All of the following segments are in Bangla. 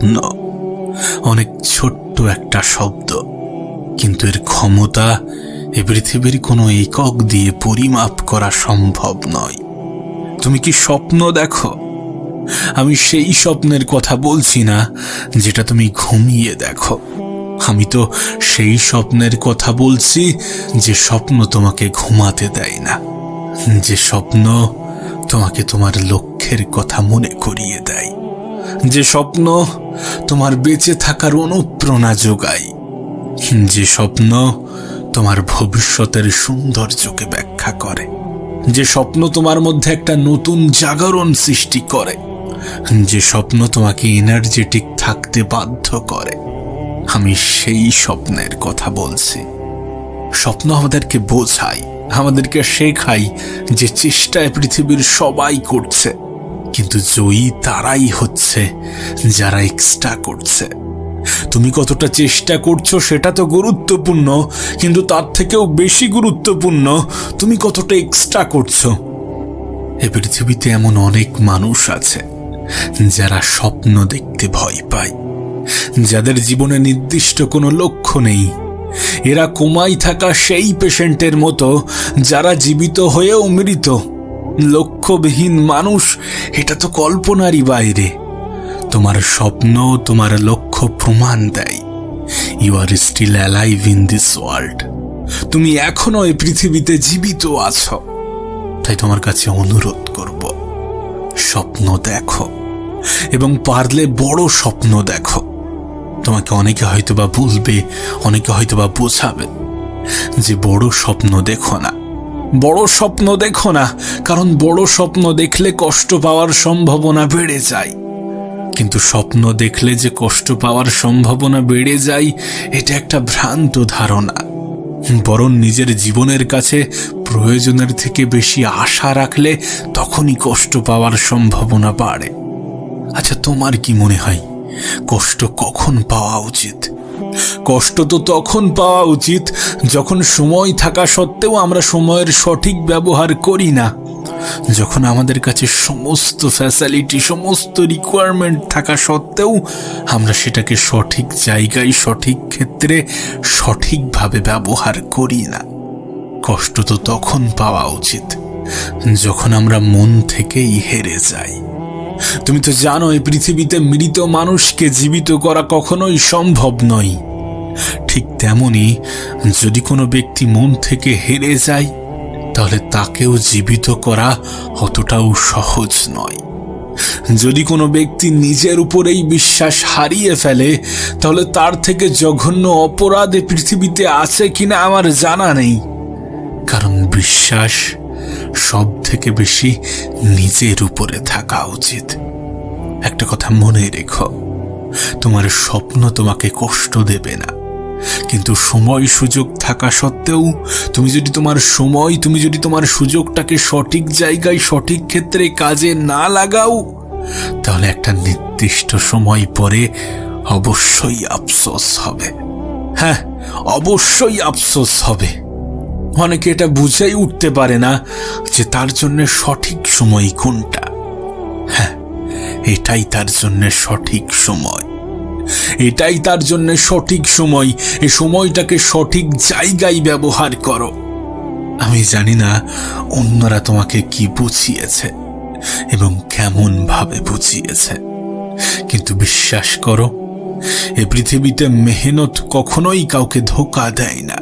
স্বপ্ন অনেক ছোট্ট একটা শব্দ, কিন্তু এর ক্ষমতা এ পৃথিবীর কোনো একক দিয়ে পরিমাপ করা সম্ভব নয়। তুমি কি স্বপ্ন দেখো? আমি সেই স্বপ্নের কথা বলছি না যেটা তুমি ঘুমিয়ে দেখো। আমি তো সেই স্বপ্নের কথা বলছি যে স্বপ্ন তোমাকে ঘুমাতে দেয় না, যে স্বপ্ন তোমাকে তোমার লক্ষ্যের কথা মনে করিয়ে দেয়, যে স্বপ্ন তোমার বেঁচে থাকার অনুপ্রেরণা যোগায়, যে স্বপ্ন তোমার ভবিষ্যতের সৌন্দর্যকে ব্যাখ্যা করে, যে স্বপ্ন তোমার মধ্যে একটা নতুন জাগরণ সৃষ্টি করে, যে স্বপ্ন তোমাকে এনার্জেটিক থাকতে বাধ্য করে। আমি সেই স্বপ্নের কথা বলছি। স্বপ্ন আমাদেরকে বোঝায়, আমাদেরকে শেখায় যে চেষ্টায় পৃথিবীর সবাই করছে, কিন্তু জয়ী তারাই হচ্ছে যারা এক্সট্রা করছে। তুমি কতটা চেষ্টা করছো সেটা তো গুরুত্বপূর্ণ, কিন্তু তার থেকেও বেশি গুরুত্বপূর্ণ তুমি কতটা এক্সট্রা করছো। এ পৃথিবীতে এমন অনেক মানুষ আছে যারা স্বপ্ন দেখতে ভয় পায়, যাদের জীবনে নির্দিষ্ট কোনো লক্ষ্য নেই। এরা কোমায় থাকা সেই পেশেন্টের মতো যারা জীবিত হয়েও মৃত। লক্ষ্যবিহীন মানুষ, এটা তো কল্পনারই বাইরে। তোমার স্বপ্ন, তোমার লক্ষ্য প্রমাণ দেয় you are still alive in this world. তুমি এখনো এই পৃথিবীতে জীবিত আছো। তাই তোমার কাছে অনুরোধ করব, স্বপ্ন দেখো, এবং পারলে বড় স্বপ্ন দেখো। তোমাকে অনেকে হয়তোবা বলবে, অনেকে হয়তোবা বোঝাবে যে বড় স্বপ্ন দেখো না, বড় স্বপ্ন দেখো না, কারণ বড় স্বপ্ন দেখলে কষ্ট পাওয়ার সম্ভাবনা বেড়ে যায়। কিন্তু স্বপ্ন দেখলে যে কষ্ট পাওয়ার সম্ভাবনা বেড়ে যায়, এটা একটা ভ্রান্ত ধারণা। বরং নিজের জীবনের কাছে প্রয়োজনের থেকে বেশি আশা রাখলে তখনই কষ্ট পাওয়ার সম্ভাবনা বাড়ে। আচ্ছা, তোমার কি মনে হয় কষ্ট কখন পাওয়া উচিত? কষ্ট তো তখন পাওয়া উচিত যখন সময় থাকা সত্ত্বেও আমরা সময়ের সঠিক ব্যবহার করি না, যখন আমাদের কাছে সমস্ত ফ্যাসিলিটি, সমস্ত রিকোয়ারমেন্ট থাকা সত্ত্বেও আমরা সেটাকে সঠিক জায়গায়, সঠিক ক্ষেত্রে, সঠিকভাবে ব্যবহার করি না। কষ্ট তো তখন পাওয়া উচিত যখন আমরা মন থেকেই হেরে যাই। তুমি তো জানো এই পৃথিবীতে মৃত মানুষকে জীবিত করা কখনোই সম্ভব নয়। ঠিক তেমনি যদি কোনো ব্যক্তি মন থেকে হেরে যায়, তাহলে তাকেও জীবিত করা অতটাও সহজ নয়। যদি কোনো ব্যক্তি নিজের উপরেই বিশ্বাস হারিয়ে ফেলে, তাহলে তার থেকে জঘন্য অপরাধ এই পৃথিবীতে আছে কিনা আমার জানা নেই। কারণ বিশ্বাস সব থেকে বেশি নিজের উপরে থাকা উচিত। একটা কথা মনে রেখো, তোমার স্বপ্ন তোমাকে কষ্ট দেবে না, কিন্তু সময় সুযোগ থাকা সত্ত্বেও তুমি যদি তোমার সুযোগটাকে সঠিক জায়গায়, সঠিক ক্ষেত্রে কাজে না লাগাও, তাহলে একটা নির্দিষ্ট সময় পরে অবশ্যই আফসোস হবে। হ্যাঁ, অবশ্যই আফসোস হবে। অনেকে এটা বুঝেই উঠতে পারে না যে তার জন্য সঠিক সময় কোনটা। হ্যাঁ, এটাই তার জন্য সঠিক সময়, এটাই তার জন্য সঠিক সময়। এই সময়টাকে সঠিক জায়গায় ব্যবহার করো। আমি জানি না অন্যরা তোমাকে কি বুঝিয়েছে এবং কেমন ভাবে বুঝিয়েছে, কিন্তু বিশ্বাস করো, এই পৃথিবীতে মেহনত কখনোই কাউকে ধোঁকা দেয় না।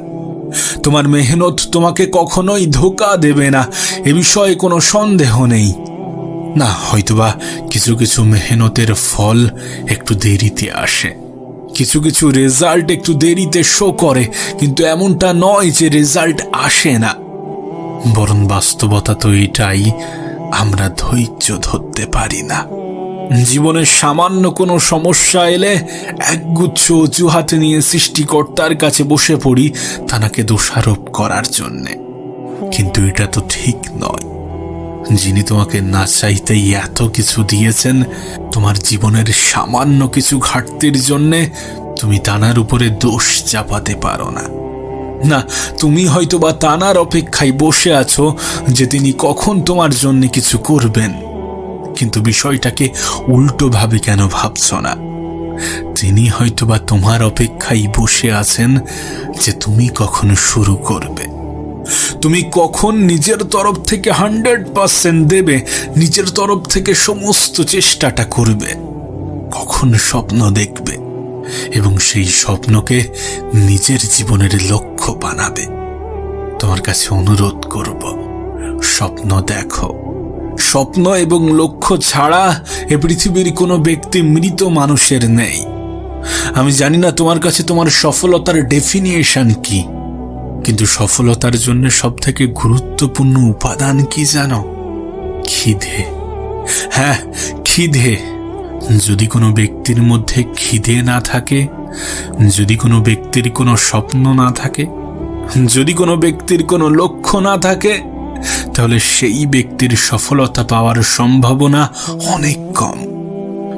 তোমার মেহনত তোমাকে কখনোই ধোঁকা দেবে না, এ বিষয়ে কোনো সন্দেহ নেই। না, হয়তোবা কিছু কিছু মেহনতের ফল একটু দেরিতে আসে, কিছু কিছু রেজাল্ট একটু দেরিতে শো করে, কিন্তু এমনটা নয় যে রেজাল্ট আসে না। বরং বাস্তবতা তো এটাই, আমরা ধৈর্য ধরতে পারি না। জীবনের সামান্য কোনো সমস্যা এলে একগুচ্ছ অজুহাত নিয়ে সৃষ্টিকর্তার কাছে বসে পড়ি তাকে দোষারোপ করার জন্যে। কিন্তু এটা তো ঠিক নয়। যিনি তোমাকে না চাইতেই এত কিছু দিয়েছেন, তোমার জীবনের সামান্য কিছু ঘাটতির জন্যে তুমি তানার উপরে দোষ চাপাতে পারো না। না, তুমি হয়তোবা তানার অপেক্ষায় বসে আছো যে তিনি কখন তোমার জন্য কিছু করবেন, কিন্তু বিষয়টাকে উল্টোভাবে কেন ভাবছ না? তিনি হয়তোবা তোমার অপেক্ষায় বসে আছেন যে তুমি কখন শুরু করবে, তুমি কখন নিজের তরফ থেকে 100% দেবে, নিজের তরফ থেকে সমস্ত চেষ্টাটা করবে, কখন স্বপ্ন দেখবে এবং সেই স্বপ্নকে নিজের জীবনের লক্ষ্য বানাবে। তোমার কাছে অনুরোধ করব, স্বপ্ন দেখো। স্বপ্ন এবং লক্ষ্য ছাড়া এ পৃথিবীর কোনো ব্যক্তি মৃত মানুষের নেই। আমি জানি না তোমার কাছে তোমার সফলতার ডেফিনিশন কি, কিন্তু সফলতার জন্য সবথেকে গুরুত্বপূর্ণ উপাদান কি জানো? খিদে। হ্যাঁ, খিদে। যদি কোনো ব্যক্তির মধ্যে খিদে না থাকে, যদি কোনো ব্যক্তির কোনো স্বপ্ন না থাকে, যদি কোনো ব্যক্তির কোনো লক্ষ্য না থাকে, তাহলে সেই ব্যক্তির সফলতা পাওয়ার সম্ভাবনা অনেক কম।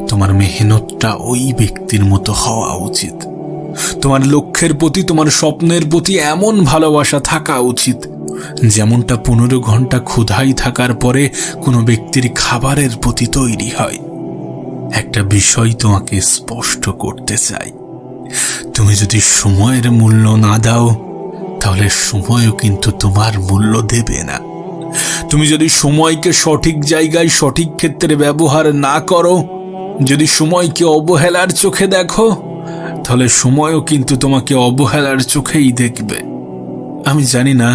তোমার মেহনতটা ওই ব্যক্তির মতো হওয়া উচিত। তোমার লক্ষ্যের প্রতি, তোমার স্বপ্নের প্রতি এমন ভালোবাসা থাকা উচিত যেমনটা 15 ঘন্টা ক্ষুধায় থাকার পরে কোনো ব্যক্তির খাবারের প্রতি তৈরি হয়। একটা বিষয় তোমাকে স্পষ্ট করতে চাই, তুমি যদি সময়ের মূল্য না দাও, তাহলে সময়ও কিন্তু তোমার মূল্য দেবে না। তুমি যদি সময়কে সঠিক জায়গায় সঠিক ক্ষেত্রে ব্যবহার না করো, যদি সময়কে অবহেলার চোখে দেখো, তাহলে সময়ও কিন্তু তোমাকে অবহেলার চোখেই দেখবে। আমি জানি না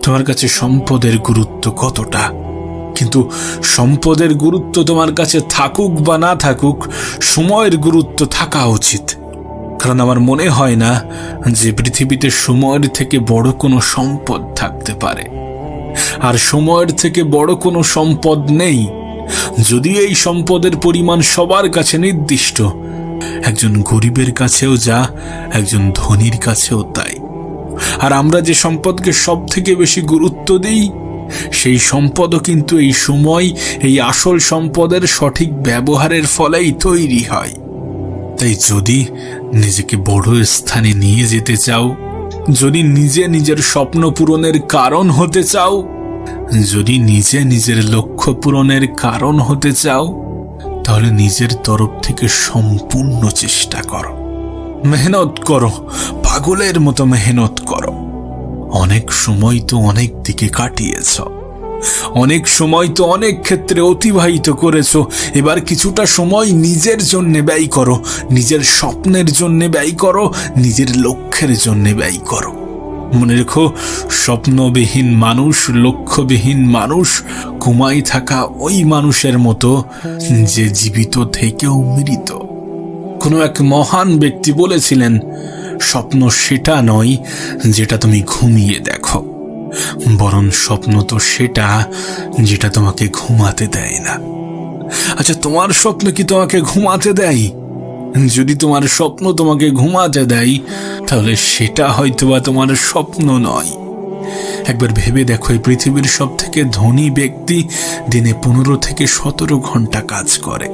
তোমার কাছে সম্পদের গুরুত্ব কতটা, কিন্তু সম্পদের গুরুত্ব তোমার কাছে থাকুক বা না থাকুক, সময়ের গুরুত্ব থাকা উচিত। কারণ আমার মনে হয় না যে পৃথিবীতে সময়ের থেকে বড় কোনো সম্পদ থাকতে পারে, আর সময়ের থেকে বড় কোনো সম্পদ নেই। যদি এই সম্পদের পরিমাণ সবার কাছে নির্দিষ্ট, একজন গরিবের কাছেও যা, একজন ধনীর কাছেও তাই। আর আমরা যে সম্পদকে সব থেকে বেশি গুরুত্ব দিই, সেই সম্পদও কিন্তু এই সময়, এই আসল সম্পদের সঠিক ব্যবহারের ফলেই তৈরি হয়। তাই যদি নিজেকে বড় স্থানে নিয়ে যেতে চাও, যদি নিজে নিজের স্বপ্ন পূরণের কারণ হতে চাও, যদি নিজে নিজের লক্ষ্য পূরণের কারণ হতে চাও, তাহলে নিজের তরফ থেকে সম্পূর্ণ চেষ্টা করো, মেহনত করো, পাগলের মতো মেহনত করো। অনেক সময় তো অনেক দিকে কাটিয়েছ, অনেক সময় তো অনেক ক্ষেত্রে অতিবাহিত করেছ। এবার কিছুটা সময় নিজের জন্য ব্যয় করো, নিজের স্বপ্নের জন্য ব্যয় করো, নিজের লক্ষ্যের জন্য ব্যয় করো। মনে রেখো, স্বপ্নবিহীন মানুষ, লক্ষ্যবিহীন মানুষ ঘুমাই থাকা ওই মানুষের মতো যে জীবিত থেকেও মৃত। কোনো এক মহান ব্যক্তি বলেছিলেন, স্বপ্ন সেটা নয় যেটা তুমি ঘুমিয়ে দেখো, বরং স্বপ্ন তো সেটা যেটা তোমাকে ঘুমাতে দেয় না। আচ্ছা, তোমার স্বপ্ন কি তোমাকে ঘুমাতে দেয়? যদি তোমার স্বপ্ন তোমাকে ঘুমাতে দেয়, তাহলে সেটা হয়তোবা তোমার স্বপ্ন নয়। একবার ভেবে দেখো, এই পৃথিবীর সব থেকে ধনী ব্যক্তি দিনে 15 থেকে 17 ঘন্টা কাজ করে।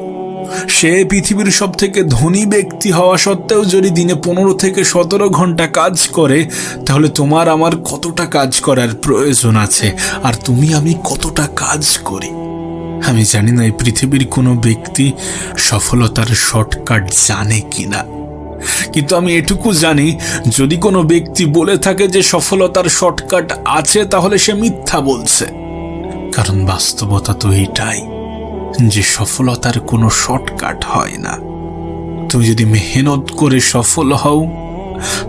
সে পৃথিবীর সব থেকে ধনী ব্যক্তি হওয়া সত্ত্বেও যদি দিনে 15 থেকে 17 ঘন্টা কাজ করে, তাহলে তোমার আমার কতটা কাজ করার প্রয়োজন আছে, আর তুমি আমি কতটা কাজ করি। আমি জানি না এই পৃথিবীর কোনো ব্যক্তি সফলতার শর্টকাট জানে কিনা, কিন্তু আমি এটুকু জানি, যদি কোনো ব্যক্তি বলে থাকে যে সফলতার শর্টকাট আছে, তাহলে সে মিথ্যা বলছে। কারণ বাস্তবতা তো এটাই যে সফলতার কোনো শর্টকাট হয় না। তুমি যদি মেহনত করে সফল হও,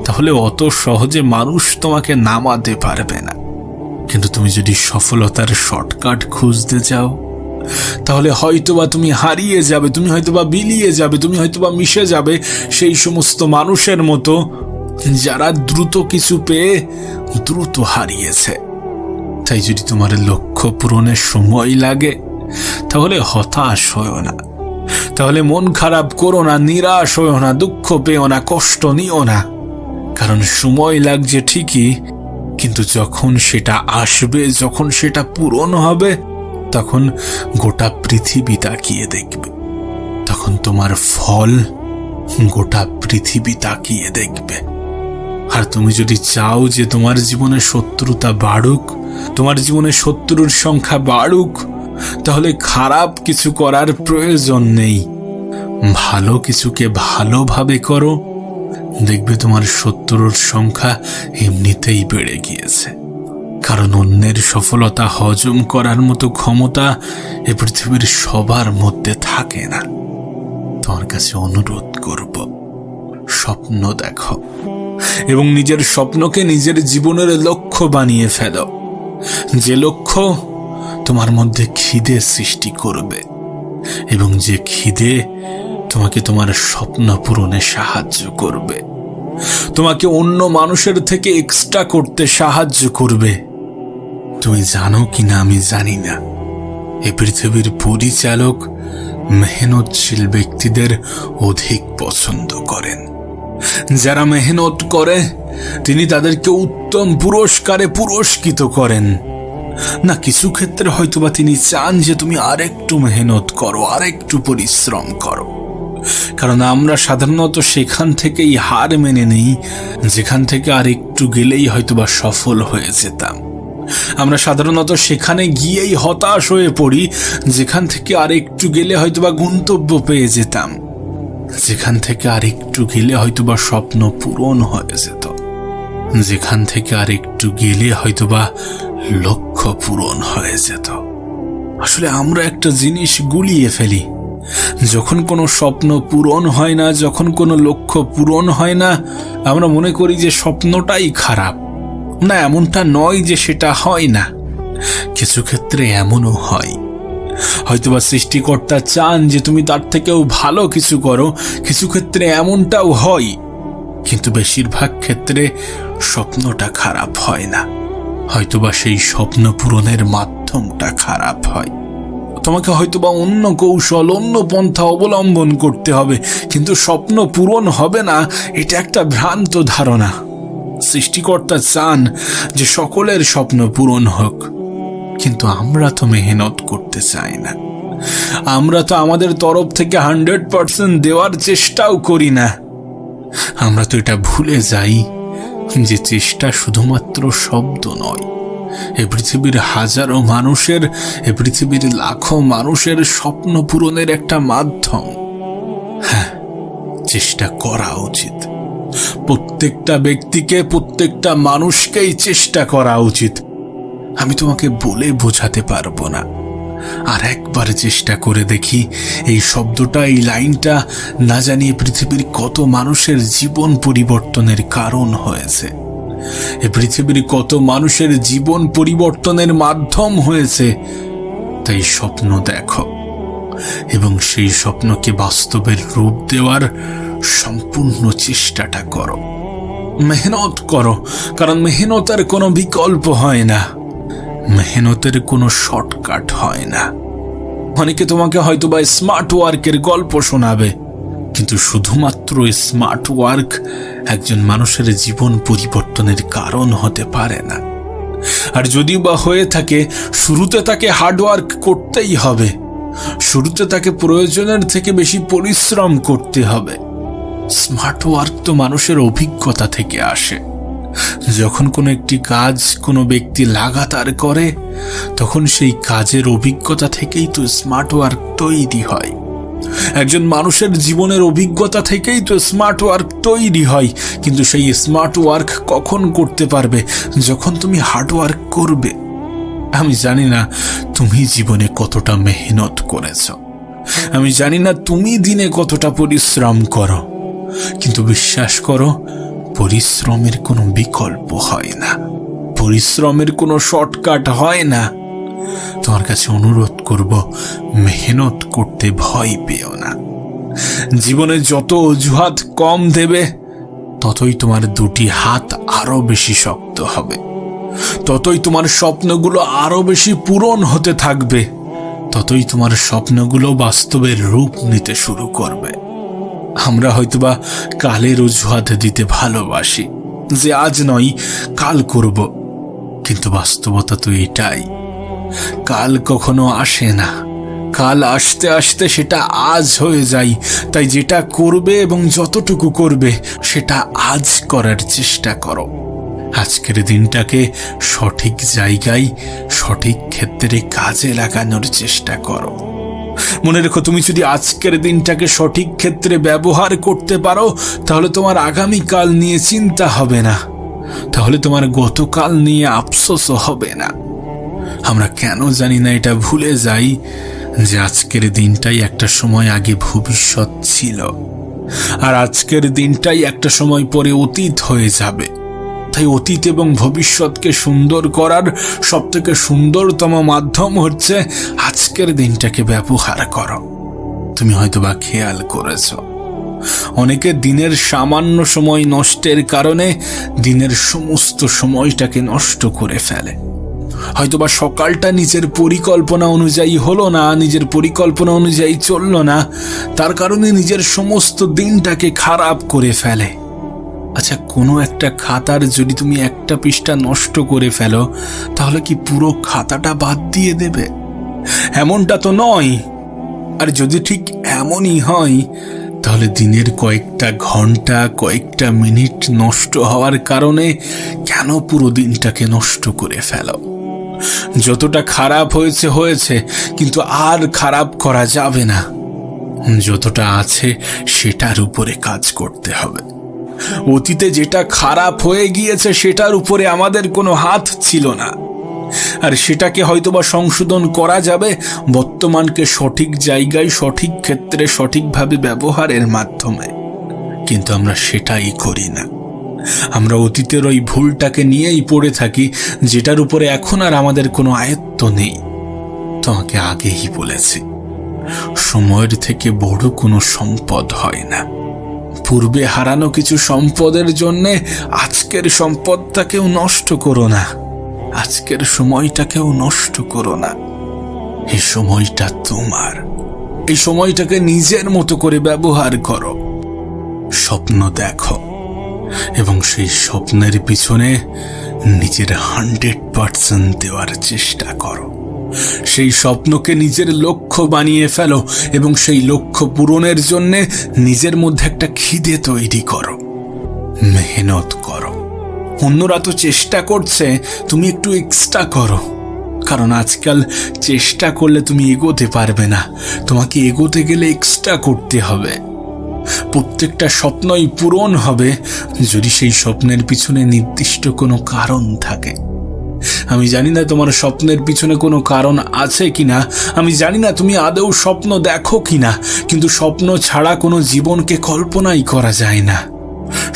তাহলে অত সহজে মানুষ তোমাকে নামাতে পারবে না। কিন্তু তুমি যদি সফলতার শর্টকাট খুঁজতে যাও, তাহলে হয়তোবা তুমি হারিয়ে যাবে, তুমি হয়তোবা বিলিয়ে যাবে, তুমি হয়তোবা মিশে যাবে সেই সমস্ত মানুষের মতো যারা দ্রুত কিছু পেয়ে দ্রুত হারিয়েছে। তাই যদি তোমার লক্ষ্য পূরণের সময় লাগে, তাহলে হতাশ হও না, তাহলে মন খারাপ করো না, নিরাশ হও না, দুঃখ পেও না, কষ্ট নিও না। কারণ সময় লাগছে ঠিকই, কিন্তু যখন সেটা আসবে, যখন সেটা পূরণ হবে, তখন গোটা পৃথিবী তাকিয়ে দেখবে। তখন তোমার ফল গোটা পৃথিবী তাকিয়ে দেখবে। আর তুমি যদি চাও যে তোমার জীবনে শত্রুতা বাড়ুক, তোমার জীবনে শত্রুর সংখ্যা বাড়ুক, তাহলে খারাপ কিছু করার প্রয়োজন নেই, ভালো কিছুকে ভালোভাবে করো, দেখবে তোমার শত্রুর সংখ্যা এমনিতেই বেড়ে গিয়েছে। কারণ অন্যের সফলতা হজম করার মতো ক্ষমতা এ পৃথিবীর সবার মধ্যে থাকে না। তোমার কাছে অনুরোধ করব, স্বপ্ন দেখো এবং নিজের স্বপ্নকে নিজের জীবনের লক্ষ্য বানিয়ে ফেলো, যে লক্ষ্য তোমার মধ্যে খিদে সৃষ্টি করবে এবং যে খিদে তোমাকে তোমার স্বপ্ন পূরণে সাহায্য করবে, তোমাকে অন্য মানুষের থেকে এক্সট্রা করতে সাহায্য করবে। তুমি জানো কিনা আমি জানি না, এই পৃথিবীর পরিচালক মেহনতশীল ব্যক্তিদের অধিক পছন্দ করেন। যারা মেহনত করে তিনি তাদেরকে উত্তম পুরস্কারে পুরস্কৃত করেন। না, কিছু ক্ষেত্রে হয়তোবা তিনি চান যে তুমি আরেকটু মেহনত করো, আরেকটু পরিশ্রম করো। কারণ আমরা সাধারণত সেখান থেকেই হার মেনে নিই যেখান থেকে আরেকটু গেলেই হয়তোবা সফল হয়ে যেতাম। আমরা সাধারণত সেখানে গিয়েই হতাশ হয়ে পড়ি যেখান থেকে আরেকটু গেলে হয়তোবা গন্তব্য পেয়ে যেতাম, যেখান থেকে আরেকটু গেলে হয়তোবা স্বপ্ন পূরণ হয়ে যেত, যেখান থেকে আরেকটু গেলে হয়তোবা লক্ষ্য পূরণ হয়ে যেত। আসলে আমরা একটা জিনিস গুলিয়ে ফেলি, যখন কোনো স্বপ্ন পূরণ হয় না, যখন কোনো লক্ষ্য পূরণ হয় না, আমরা মনে করি যে স্বপ্নটাই খারাপ। না, এমনটা নয় যে সেটা হয় না, কিছু ক্ষেত্রে এমনও হয়। হয়তোবা সৃষ্টিকর্তা চান যে তুমি তার থেকেও ভালো কিছু করো, কিছু ক্ষেত্রে এমনটাও হয়, কিন্তু বেশিরভাগ ক্ষেত্রে স্বপ্নটা খারাপ হয় না, হয়তোবা সেই স্বপ্ন পূরণের মাধ্যমটা খারাপ হয়। তোমাকে হয়তোবা অন্য কৌশল, অন্য পন্থা অবলম্বন করতে হবে, কিন্তু স্বপ্ন পূরণ হবে না এটা একটা ভ্রান্ত ধারণা। সৃষ্টিকর্তা চান যে সকলের স্বপ্ন পূরণ হোক, কিন্তু আমরা তো মেহনত করতে চাই না। আমরা তো আমাদের তরফ থেকে 100% দেওয়ার চেষ্টাও করি না। আমরা তো এটা ভুলে যাই যে চেষ্টা শুধুমাত্র শব্দ নয়, এ পৃথিবীর হাজারো মানুষের, এ পৃথিবীর লাখো মানুষের স্বপ্ন পূরণের একটা মাধ্যম। হ্যাঁ, চেষ্টা করা উচিত। প্রত্যেকটা ব্যক্তিকে, প্রত্যেকটা মানুষকেই চেষ্টা করা উচিত। আমি তোমাকে বলে বোঝাতে পারবো না। আর একবার চেষ্টা করে দেখি, এই শব্দটা, এই লাইনটা না জানিয়ে পৃথিবীর কত মানুষের জীবন পরিবর্তনের কারণ হয়েছে, এই পৃথিবীর কত মানুষের জীবন পরিবর্তনের মাধ্যম হয়েছে। তাই স্বপ্ন দেখো এবং সেই স্বপ্নকে বাস্তবের রূপ দেওয়ার সম্পূর্ণ চেষ্টাটা করো। মেহনত করো, কারণ মেহনতের কোনো বিকল্প হয় না, মেহনতের কোনো শর্টকাট হয় না। অনেকে তোমাকে হয়তোবা স্মার্ট ওয়ার্কের গল্প শোনাবে, কিন্তু শুধুমাত্র স্মার্ট ওয়ার্ক একজন মানুষের জীবন পরিবর্তনের কারণ হতে পারে না। আর যদিও বা হয়ে থাকে, শুরুতে তাকে হার্ডওয়ার্ক করতেই হবে, শুরুতে তাকে প্রয়োজনের থেকে বেশি পরিশ্রম করতে হবে। স্মার্ট ওয়ার্ক তো মানুষের অভিজ্ঞতা থেকে আসে। যখন কোনো একটি কাজ কোনো ব্যক্তি লাগাতার করে, তখন সেই কাজের অভিজ্ঞতা থেকেই তো স্মার্ট ওয়ার্ক তৈরি হয়। একজন মানুষের জীবনের অভিজ্ঞতা থেকেই তো স্মার্ট ওয়ার্ক তৈরি হয়। কিন্তু সেই স্মার্ট ওয়ার্ক কখন করতে পারবে? যখন তুমি হার্ড ওয়ার্ক করবে। আমি জানি না তুমি জীবনে কতটা মেহনত করেছ, আমি জানি না তুমি দিনে কতটা পরিশ্রম করো, কিন্তু বিশ্বাস করো, পরিশ্রমের কোনো বিকল্প হয় না, পরিশ্রমের কোনো শর্টকাট হয় না। তোমার কাছে অনুরোধ করব, মেহনত করতে ভয় পেও না। জীবনে যত অজুহাত কম দেবে, ততই তোমার দুটি হাত আরো বেশি শক্ত হবে, ততই তোমার স্বপ্নগুলো আরো বেশি পূরণ হতে থাকবে, ততই তোমার স্বপ্নগুলো বাস্তবের রূপ নিতে শুরু করবে। আমরা হয়তোবা কালের অজুহাত দিতে ভালোবাসি, যে আজ নয় কাল করব, কিন্তু বাস্তবতা তো এটাই, কাল কখনো আসে না, কাল আসতে আসতে সেটা আজ হয়ে যায়। তাই যেটা করবে এবং যতটুকু করবে সেটা আজ করার চেষ্টা করো। আজকের দিনটাকে সঠিক জায়গায়, সঠিক ক্ষেত্রে কাজে লাগানোর চেষ্টা করো। মনে রেখো, তুমি যদি আজকের দিনটাকে সঠিক ক্ষেত্রে ব্যবহার করতে পারো, তাহলে তোমার আগামীকাল নিয়ে চিন্তা হবে না, তাহলে তোমার গতকাল নিয়ে আফসোসও হবে না। আমরা কেন জানি না এটা ভুলে যাই যে আজকের দিনটাই একটা সময় আগে ভবিষ্যৎ ছিল, আর আজকের দিনটাই একটা সময় পরে অতীত হয়ে যাবে। তাই অতীত এবং ভবিষ্যৎকে সুন্দর করার সবথেকে সুন্দরতম মাধ্যম হচ্ছে আজকের দিনটাকে ব্যবহার করো। তুমি হয়তোবা খেয়াল করেছ, অনেকে দিনের সামান্য সময় নষ্টের কারণে দিনের সমস্ত সময়টাকে নষ্ট করে ফেলে। হয়তোবা সকালটা নিজের পরিকল্পনা অনুযায়ী হলো না, নিজের পরিকল্পনা অনুযায়ী চললো না, তার কারণে নিজের সমস্ত দিনটাকে খারাপ করে ফেলে। আচ্ছা, কোনো একটা খাতার যদি তুমি একটা পৃষ্ঠা নষ্ট করে ফেলো, তাহলে কি পুরো খাতাটা বাদ দিয়ে দেবে? এমনটা তো নয়। আর যদি ঠিক এমনই হয়, তাহলে দিনের কয়েকটা ঘন্টা, কয়েকটা মিনিট নষ্ট হওয়ার কারণে কেন পুরো দিনটাকে নষ্ট করে ফেলো? যতটা খারাপ হয়েছে হয়েছে, কিন্তু আর খারাপ করা যাবে না। যতটা আছে সেটার উপরে কাজ করতে হবে। অতীতে যেটা খারাপ হয়ে গিয়েছে সেটার উপরে আমাদের কোনো হাত ছিল না, আর সেটাকে হয়তোবা সংশোধন করা যাবে বর্তমানকে সঠিক জায়গায়, সঠিক ক্ষেত্রে, সঠিকভাবে ব্যবহারের মাধ্যমে। কিন্তু আমরা সেটাই করি না। আমরা অতীতের ওই ভুলটাকে নিয়েই পড়ে থাকি, যেটার উপরে এখন আর আমাদের কোনো আয়ত্ত নেই। তোমাকে আগেই বলেছি, সময়ের থেকে বড় কোনো সম্পদ হয় না। পূর্বে হারানো কিছু সম্পদের জন্যে আজকের সম্পদটাকেও নষ্ট করো না, আজকের সময়টাকেও নষ্ট করো না। এই সময়টা তোমার, এই সময়টাকে নিজের মতো করে ব্যবহার করো। স্বপ্ন দেখো এবং সেই স্বপ্নের পিছনে নিজের 100% দেওয়ার চেষ্টা করো। সেই স্বপ্নকে নিজের লক্ষ্য বানিয়ে ফেলো এবং সেই লক্ষ্য পূরণের জন্য নিজের মধ্যে একটা খিদে তৈরি করো। মেহনত করো। অন্যরা তো চেষ্টা করছে, তুমি একটু এক্সট্রা করো। কারণ আজকাল চেষ্টা করলে তুমি এগোতে পারবে না, তোমাকে এগোতে গেলে এক্সট্রা করতে হবে। প্রত্যেকটা স্বপ্নই পূরণ হবে যদি সেই স্বপ্নের পিছনে নির্দিষ্ট কোনো কারণ থাকে। আমি জানি না তোমার স্বপ্নের পিছনে কোনো কারণ আছে কিনা, আমি জানি না তুমি আদৌ স্বপ্ন দেখো কিনা, কিন্তু স্বপ্ন ছাড়া কোনো জীবনকে কল্পনাই করা যায় না।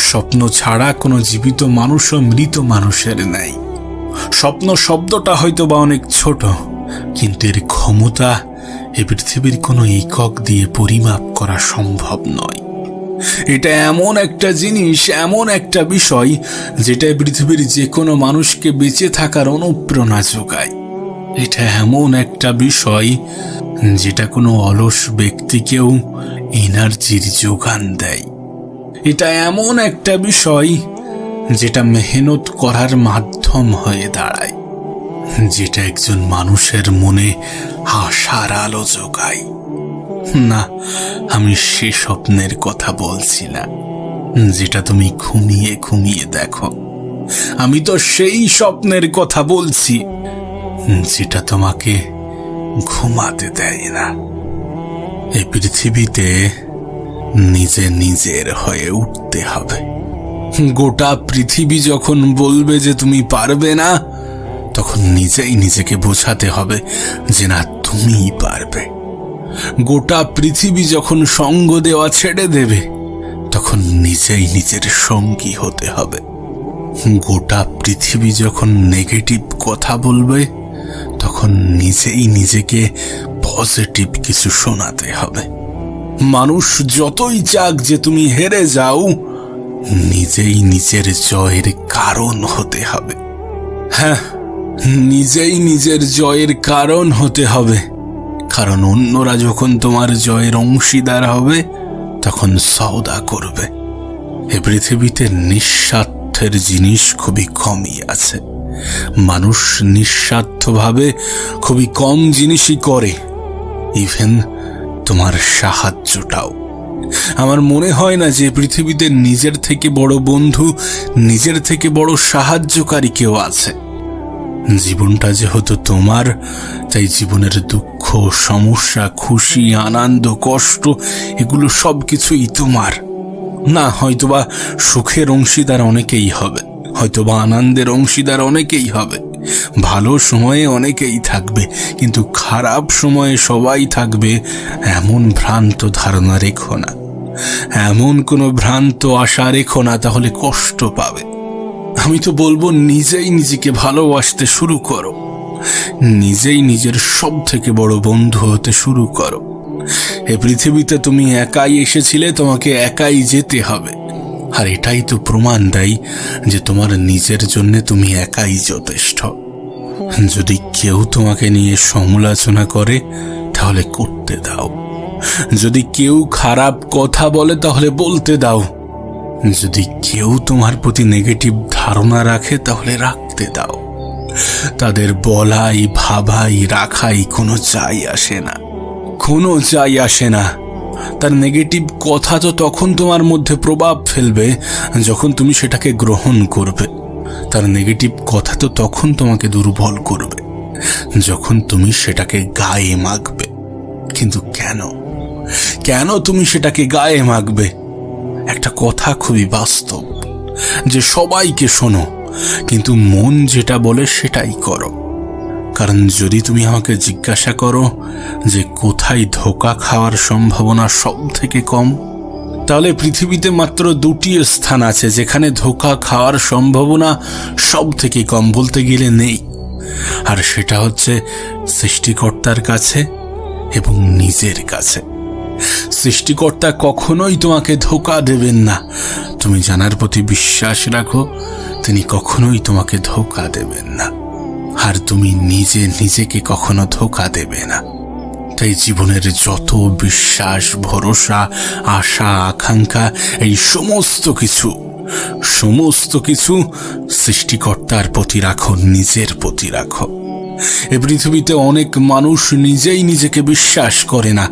স্বপ্ন ছাড়া কোনো জীবিত মানুষও মৃত মানুষের নাই। স্বপ্ন শব্দটা হয়তো বা অনেক ছোট, কিন্তু এর ক্ষমতা এ পৃথিবীর কোনো একক দিয়ে পরিমাপ করা সম্ভব নয়। এটা এমন একটা জিনিস, এমন একটা বিষয় যেটা পৃথিবীর যে কোনো মানুষকে বেঁচে থাকার অনুপ্রেরণা যোগায়। এটা এমন একটা বিষয় যেটা কোনো অলস ব্যক্তিকেও এনার্জির যোগান দেয়। এটা এমন একটা বিষয় যেটা মেহনত করার মাধ্যম হয়ে দাঁড়ায়, যেটা একজন মানুষের মনে আশার আলো যোগায়। না, আমি সে স্বপ্নের কথা বলছি না যেটা তুমি ঘুমিয়ে ঘুমিয়ে দেখো। আমি তো সেই স্বপ্নের কথা বলছি যেটা তোমাকে ঘুমাতে দেয় না। এই পৃথিবীতে নিজে নিজের হয়ে উঠতে হবে। গোটা পৃথিবী যখন বলবে যে তুমি পারবে না, তখন নিজেই নিজেকে বোঝাতে হবে যে না, তুমিই পারবে। গোটা পৃথিবী যখন সঙ্গ দেওয়া ছেড়ে দেবে, তখন নিজেই নিজের সঙ্গী হতে হবে। গোটা পৃথিবী যখন নেগেটিভ কথা বলবে, তখন নিজেই নিজেকে পজিটিভ কিছু শোনাতে হবে। মানুষ যতই চাক যে তুমি হেরে যাও, নিজেই নিজের জয়ের কারণ হতে হবে। হ্যাঁ, নিজেই নিজের জয়ের কারণ হতে হবে। কারণ অন্যরা যখন তোমার জয়ের অংশীদার হবে, তখন সওদা করবে। এ পৃথিবীতে নিঃস্বার্থের জিনিস খুবই কমই আছে। মানুষ নিঃস্বার্থভাবে খুবই কম জিনিসই করে, ইভেন তোমার সাহায্যটাও। আমার মনে হয় না যে পৃথিবীতে নিজের থেকে বড় বন্ধু, নিজের থেকে বড় সাহায্যকারী কেউ আছে। জীবনটা যেহেতু তোমার, তাই জীবনের দুঃখ, সমস্যা, খুশি, আনন্দ, কষ্ট এগুলো সবকিছুই তোমার। না, হয়তোবা সুখের অংশীদার অনেকেই হবে, হয়তোবা আনন্দের অংশীদার অনেকেই হবে, ভালো সময়ে অনেকেই থাকবে, কিন্তু খারাপ সময়ে সবাই থাকবে এমন ভ্রান্ত ধারণা রেখো না। এমন কোনো ভ্রান্ত আশা রেখো না, তাহলে কষ্ট পাবে। আমি তো বলবো নিজেই নিজেকে ভালোবাসতে শুরু করো, নিজেই নিজের সব থেকে বড় বন্ধু হতে শুরু করো। এ পৃথিবীতে তুমি একাই এসেছিলে, তোমাকে একাই যেতে হবে। আর এটাই তো প্রমাণ দেয় যে তোমার নিজের জন্য তুমি একাই যথেষ্ট। যদি কেউ তোমাকে নিয়ে সমালোচনা করে তাহলে করতে দাও, যদি কেউ খারাপ কথা বলে তাহলে বলতে দাও, যদি কেউ তোমার প্রতি নেগেটিভ ধারণা রাখে তাহলে রাখতে দাও। তাদের বলাই, ভাবাই, রাখাই কোনো যায় আসে না, কোনো যায় আসে না। তার নেগেটিভ কথা তো তখন তোমার মধ্যে প্রভাব ফেলবে যখন তুমি সেটাকে গ্রহণ করবে। তার নেগেটিভ কথা তো তখন তোমাকে দুর্বল করবে যখন তুমি সেটাকে গায়ে মাখবে। কিন্তু কেন কেন তুমি সেটাকে গায়ে মাখবে? একটা কথা খুবই বাস্তব, যে সবাইকে শোনো, কিন্তু মন যেটা বলে সেটাই করো। কারণ যদি তুমি আমাকে জিজ্ঞাসা করো যে কোথায় ধোঁকা খাওয়ার সম্ভাবনা সব থেকে কম, তাহলে পৃথিবীতে মাত্র দুটি স্থান আছে যেখানে ধোঁকা খাওয়ার সম্ভাবনা সব থেকে কম, বলতে গেলে নেই। আর সেটা হচ্ছে সৃষ্টিকর্তার কাছে এবং নিজের কাছে। সৃষ্টিকর্তা কখনোই তোমাকে ধোঁকা দেবেন না। তুমি জানার প্রতি বিশ্বাস রাখো, তিনি কখনোই তোমাকে ধোঁকা দেবেন না। আর তুমি নিজে নিজেকে কখনো ধোঁকা দেবে না। তাই জীবনের যত বিশ্বাস, ভরসা, আশা, আকাঙ্ক্ষা, এই সমস্ত কিছু সৃষ্টিকর্তার প্রতি রাখো, নিজের প্রতি রাখো। এ পৃথিবীতে অনেক মানুষ নিজেই নিজেকে বিশ্বাস করে না,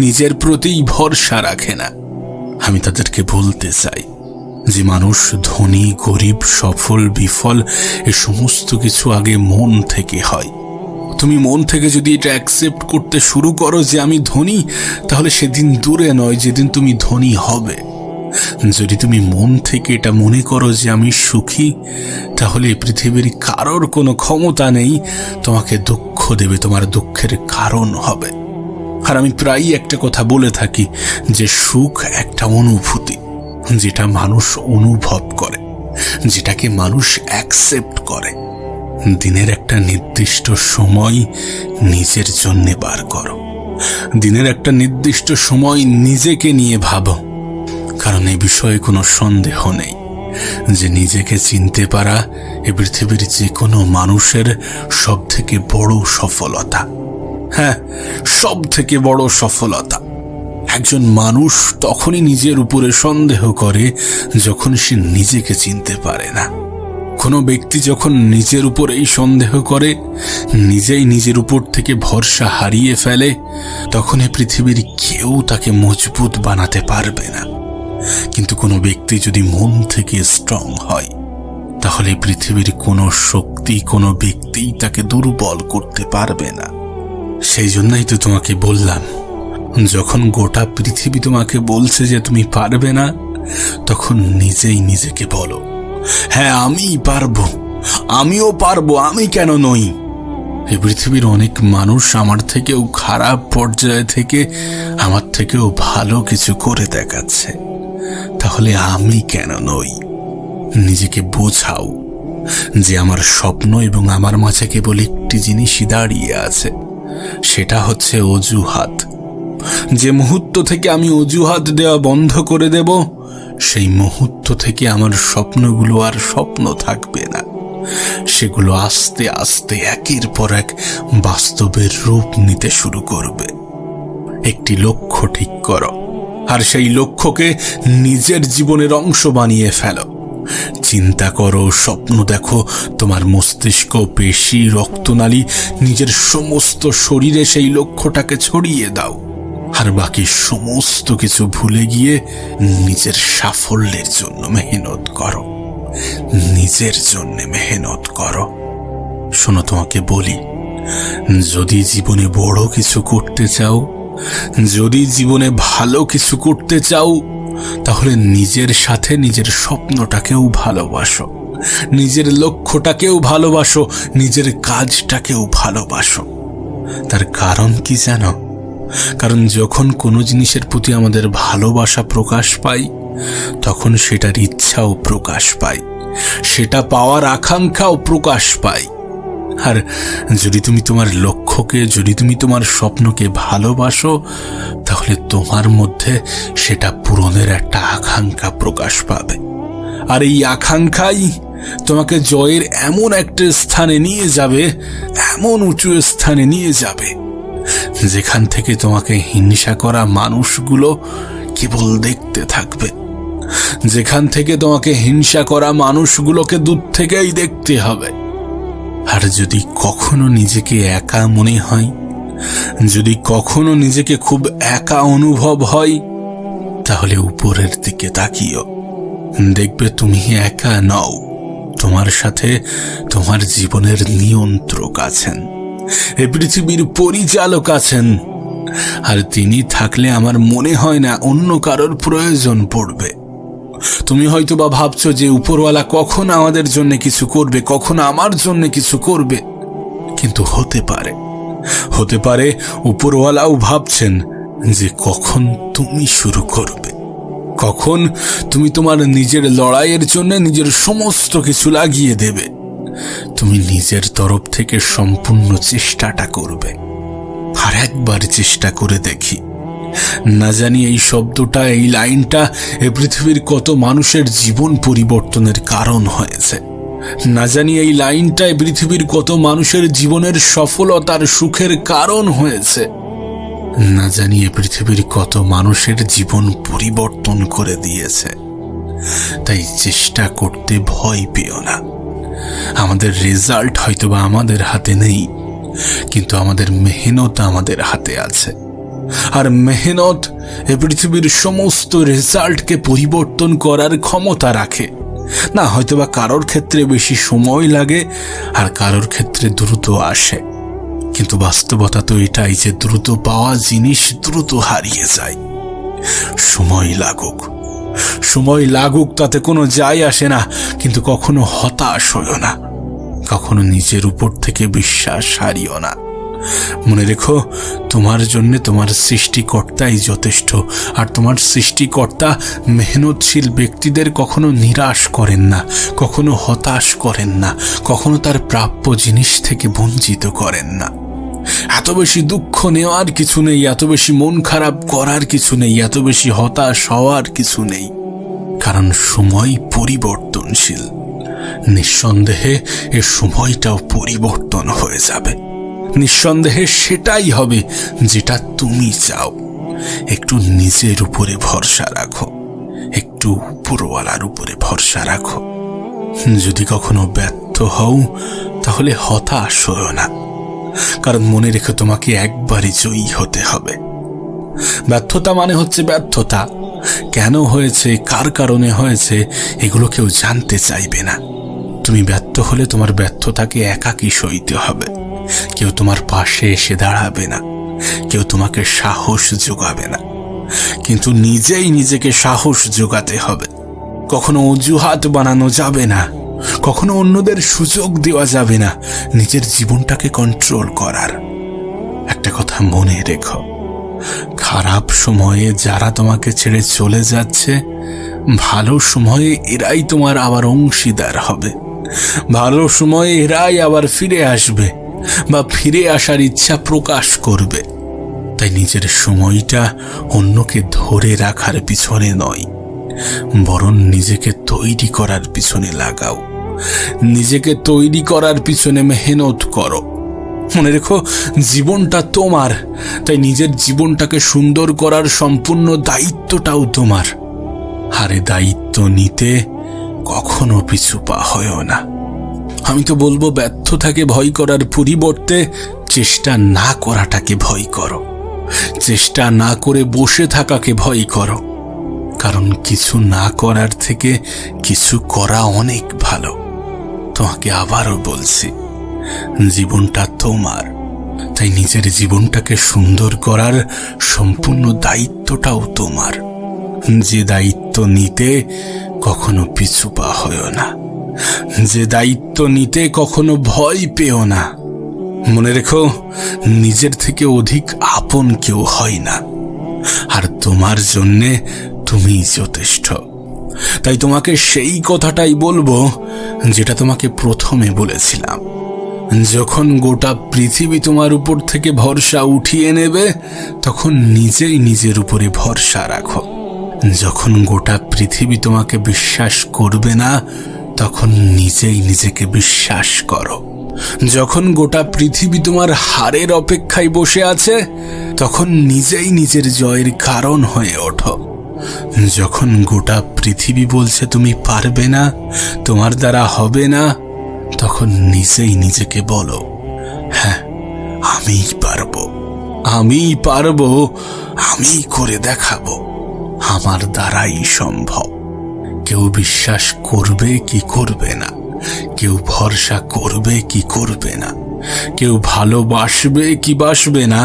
নিজের প্রতিই ভরসা রাখে না। আমি তাদেরকে বলতে চাই যে মানুষ ধনী, গরিব, সফল, বিফল এ সমস্ত কিছু আগে মন থেকে হয়। তুমি মন থেকে যদি এটা অ্যাকসেপ্ট করতে শুরু করো যে আমি ধনী, তাহলে সেদিন দূরে নয় যেদিন তুমি ধনী হবে। যদি তুমি মন থেকে এটা মনে করো যে আমি সুখী, তাহলে পৃথিবীর কারোর কোনো ক্ষমতা নেই তোমাকে দুঃখ দেবে, তোমার দুঃখের কারণ হবে। আর আমি প্রায়ই একটা কথা বলে থাকি যে সুখ একটা অনুভূতি, যেটা মানুষ অনুভব করে, যেটাকে মানুষ অ্যাকসেপ্ট করে। দিনের একটা নির্দিষ্ট সময় নিজের জন্য বার করো, দিনের একটা নির্দিষ্ট সময় নিজেকে নিয়ে ভাবো। কারণ এ বিষয়ে কোনো সন্দেহ নেই যে নিজেকে চিনতে পারা এ পৃথিবীর যে কোনো মানুষের সব থেকে বড় সফলতা। হ্যাঁ, সব থেকে বড় সফলতা। একজন মানুষ তখনই নিজের উপরে সন্দেহ করে যখন সে নিজেকে চিনতে পারে না। কোনো ব্যক্তি যখন নিজের উপরেই সন্দেহ করে, নিজেই নিজের উপর থেকে ভরসা হারিয়ে ফেলে, তখন এ পৃথিবীর কেউ তাকে মজবুত বানাতে পারবে না। কিন্তু কোনো ব্যক্তি যদি মন থেকে স্ট্রং হয়, তাহলে পৃথিবীর কোনো শক্তি, কোনো ব্যক্তি তাকে দুর্বল করতে পারবে না। সেই জন্যই তো তোমাকে বললাম, যখন গোটা পৃথিবী তোমাকে বলছে যে তুমি পারবে না, তখন নিজেই নিজেকে বলো, হ্যাঁ আমিই পারবো, আমিও পারবো, আমি কেন নই। এই পৃথিবীর অনেক মানুষ আমার থেকেও খারাপ পর্যায়ে থেকে আমার থেকেও ভালো কিছু করে দেখাচ্ছে, তাহলে আমি কেন নই? নিজেকে বোঝাও যে আমার স্বপ্ন এবং আমার মাঝে কেবল একটি জিনিসই দাঁড়িয়ে আছে, সেটা হচ্ছে অজুহাত। যে মুহূর্ত থেকে আমি অজুহাত দেওয়া বন্ধ করে দেব, সেই মুহূর্ত থেকে আমার স্বপ্নগুলো আর স্বপ্ন থাকবে না। সেগুলো আস্তে আস্তে একের পর এক বাস্তবের রূপ নিতে শুরু করবে। একটি লক্ষ্য ঠিক করো, আর সেই লক্ষ্যকে নিজের জীবনের অংশ বানিয়ে ফেলো। চিন্তা করো, স্বপ্ন দেখো, তোমার মস্তিষ্ক, পেশি, রক্তনালী, নিজের সমস্ত শরীরে সেই লক্ষ্যটাকে ছড়িয়ে দাও। আর বাকি সমস্ত কিছু ভুলে গিয়ে নিজের সাফল্যের জন্য মেহনত করো, নিজের জন্য মেহনত করো। শোনো, তোমাকে বলি, যদি জীবনে বড় কিছু করতে চাও, যদি জীবনে ভালো কিছু করতে চাও, তাহলে নিজের সাথে নিজের স্বপ্নটাকেও ভালোবাসো, নিজের লক্ষ্যটাকেও ভালোবাসো, নিজের কাজটাকেও ভালোবাসো। তার কারণ কি জানো? কারণ যখন কোনো জিনিসের প্রতি আমাদের ভালোবাসা প্রকাশ পায়, তখন সেটার ইচ্ছাও প্রকাশ পায়, সেটা পাওয়ার আকাঙ্ক্ষাও প্রকাশ পায়। আর যদি তুমি তোমার লক্ষ্যকে, যদি তুমি তোমার স্বপ্নকে ভালোবাসো, তাহলে তোমার মধ্যে সেটা পূরণের একটা আকাঙ্ক্ষা প্রকাশ পাবে। আর এই আকাঙ্ক্ষাই তোমাকে জয়ের এমন একটা স্থানে নিয়ে যাবে, এমন উঁচু স্থানে নিয়ে যাবে, যেখান থেকে তোমাকে হিংসা করা মানুষগুলো কেবল দেখতে থাকবে, যেখান থেকে তোমাকে হিংসা করা মানুষগুলোকে দূর থেকেই দেখতে হবে। আর যদি কখনো নিজেকে একা মনে হয়, যদি কখনো নিজেকে খুব একা অনুভব হয়, তাহলে উপরের দিকে তাকিও, দেখবে তুমি একা নও। তোমার সাথে তোমার জীবনের নিয়ন্ত্রক আছেন, এই পৃথিবীর পরিচালক আছেন। আর তিনি থাকলে আমার মনে হয় না অন্য কারোর প্রয়োজন পড়বে। তুমি হয়তো বা ভাবছো যে উপরওয়ালা কখন আমাদের জন্য কিছু করবে, কখন আমার জন্য কিছু করবে, কিন্তু হতে পারে উপরওয়ালাও ভাবছেন যে কখন তুমি শুরু করবে, কখন তুমি তোমার নিজের লড়াইয়ের জন্য নিজের সমস্ত কিছু লাগিয়ে দেবে। তুমি নিজের তরফ থেকে সম্পূর্ণ চেষ্টাটা করবে। আর একবার চেষ্টা করে দেখি, না জানি এই শব্দটা, এই লাইনটা এই পৃথিবীর কত মানুষের জীবন পরিবর্তনের কারণ হয়েছে। না জানি এই লাইনটা এই পৃথিবীর কত মানুষের জীবনের সফলতার সুখের কারণ হয়েছে। না জানি এই পৃথিবীর কত মানুষের জীবন পরিবর্তন করে দিয়েছে। তাই চেষ্টা করতে ভয় পেও না। আমাদের রেজাল্ট হয়তোবা আমাদের হাতে নেই, কিন্তু আমাদের মেহনত আমাদের হাতে আছে। আর মেহনত এ পৃথিবীর সমস্ত রেজাল্টকে পরিবর্তন করার ক্ষমতা রাখে। না, হয়তোবা কারোর ক্ষেত্রে বেশি সময় লাগে আর কারোর ক্ষেত্রে দ্রুত আসে, কিন্তু বাস্তবতা তো এটাই যে দ্রুত পাওয়া জিনিস দ্রুত হারিয়ে যায়। সময় লাগুক তাতে কোনো যায় আসে না, কিন্তু কখনো হতাশ হইও না, কখনো নিজের উপর থেকে বিশ্বাস হারিও না। মনে রেখো, তোমার জন্য তোমার সৃষ্টিকর্তাই যথেষ্ট। আর তোমার সৃষ্টিকর্তা মেহনতশীল ব্যক্তিদের কখনো নিরাশ করেন না, কখনো হতাশ করেন না, কখনো তার প্রাপ্য জিনিস থেকে বঞ্চিত করেন না। এত বেশি দুঃখ নেওয়ার কিছু নেই, এত বেশি মন খারাপ করার কিছু নেই, এত বেশি হতাশ হওয়ার কিছু নেই, কারণ সময় পরিবর্তনশীল। নিঃসন্দেহে এ সময়টাও পরিবর্তন হয়ে যাবে। নিঃসন্দেহে সেটাই হবে যেটা তুমি চাও। একটু নিজের উপরে ভরসা রাখো, একটু উপরওয়ালার উপরে ভরসা রাখো। যদি কখনো ব্যর্থ হও, তাহলে হতাশ হও না, কারণ মনে রেখো তোমাকে একবারই জয়ী হতে হবে। ব্যর্থতা মানে হচ্ছে ব্যর্থতা। কেন হয়েছে, কার কারণে হয়েছে, এগুলো কেউ জানতে চাইবে না। তুমি ব্যর্থ হলে তোমার ব্যর্থতাকে একাকী সইতে হবে। কেউ তোমার পাশে এসে দাঁড়াবে না, কেউ তোমাকে সাহস যোগাবে না, কিন্তু নিজেই নিজেকে সাহস যোগাতে হবে। কখনো অজুহাত বানানো যাবে না, কখনো অন্যদের সুযোগ দেওয়া যাবে না নিজের জীবনটাকে কন্ট্রোল করার। একটা কথা মনে রেখো, খারাপ সময়ে যারা তোমাকে ছেড়ে চলে যাচ্ছে, ভালো সময়ে এরাই তোমার আবার অংশীদার হবে। ভালো সময়ে এরাই আবার ফিরে আসবে বা ফিরে আসার ইচ্ছা প্রকাশ করবে। তাই নিজের সময়টা অন্যকে ধরে রাখার পিছনে নয়, বরং নিজেকে তৈরি করার পিছনে লাগাও। নিজেকে তৈরি করার পিছনে মেহনত করো। মনে রেখো, জীবনটা তোমার, তাই নিজের জীবনটাকে সুন্দর করার সম্পূর্ণ দায়িত্বটাও তোমার। আর এই দায়িত্ব নিতে কখনো পিছু পা হয়ও না। আমি তো বলবো, ব্যর্থতাকে ভয় করার পরিবর্তে চেষ্টা না করাটাকে ভয় করো। চেষ্টা না করে বসে থাকাকে ভয় করো, কারণ কিছু না করার থেকে কিছু করা অনেক ভালো। তোমাকে আবারও বলছি, জীবনটা তোমার। তাই নিজের জীবনটাকে সুন্দর করার সম্পূর্ণ দায়িত্বটাও তোমার। যে দায়িত্ব নিতে কখনো পিছু পা হয়ো না, যে দায়িত্ব নিতে কখনো ভয় পেও না। মনে রেখো, নিজের থেকে অধিক আপন কেউ হয় না, আর তোমার জন্যে তুমিই যথেষ্ট। তাই তোমাকে সেই কথাটাই বলবো যেটা তোমাকে প্রথমে বলেছিলাম। যখন গোটা পৃথিবী তোমার উপর থেকে ভরসা উঠিয়ে নেবে, তখন নিজেই নিজের উপরে ভরসা রাখো। যখন গোটা পৃথিবী তোমাকে বিশ্বাস করবে না, তখন নিজেই নিজেকে বিশ্বাস করো। যখন গোটা পৃথিবী তোমার হারের অপেক্ষায় বসে আছে, তখন নিজেই নিজের জয়ের কারণ হয়ে ওঠো। যখন গোটা পৃথিবী বলছে তুমি পারবে না, তোমার দ্বারা হবে না, তখন নিজেই নিজেকে বলো, হ্যাঁ আমিই পারবো, আমিই পারবো, আমিই করে দেখাবো, আমার দ্বারাই সম্ভব। কেউ বিশ্বাস করবে কি করবে না, কেউ ভরসা করবে কি করবে না, কেউ ভালোবাসবে কি বাসবে না,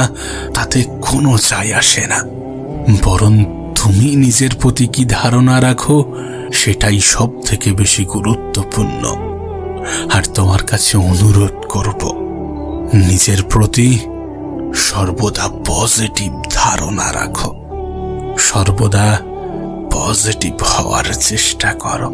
তাতে কোনো যায় আসে না। বরং তুমি নিজের প্রতি কি ধারণা রাখো, সেটাই সব থেকে বেশি গুরুত্বপূর্ণ। আর তোমার কাছে অনুরোধ করব, নিজের প্রতি সর্বদা পজিটিভ ধারণা রাখো, সর্বদা পজিটিভ হওয়ার চেষ্টা করো।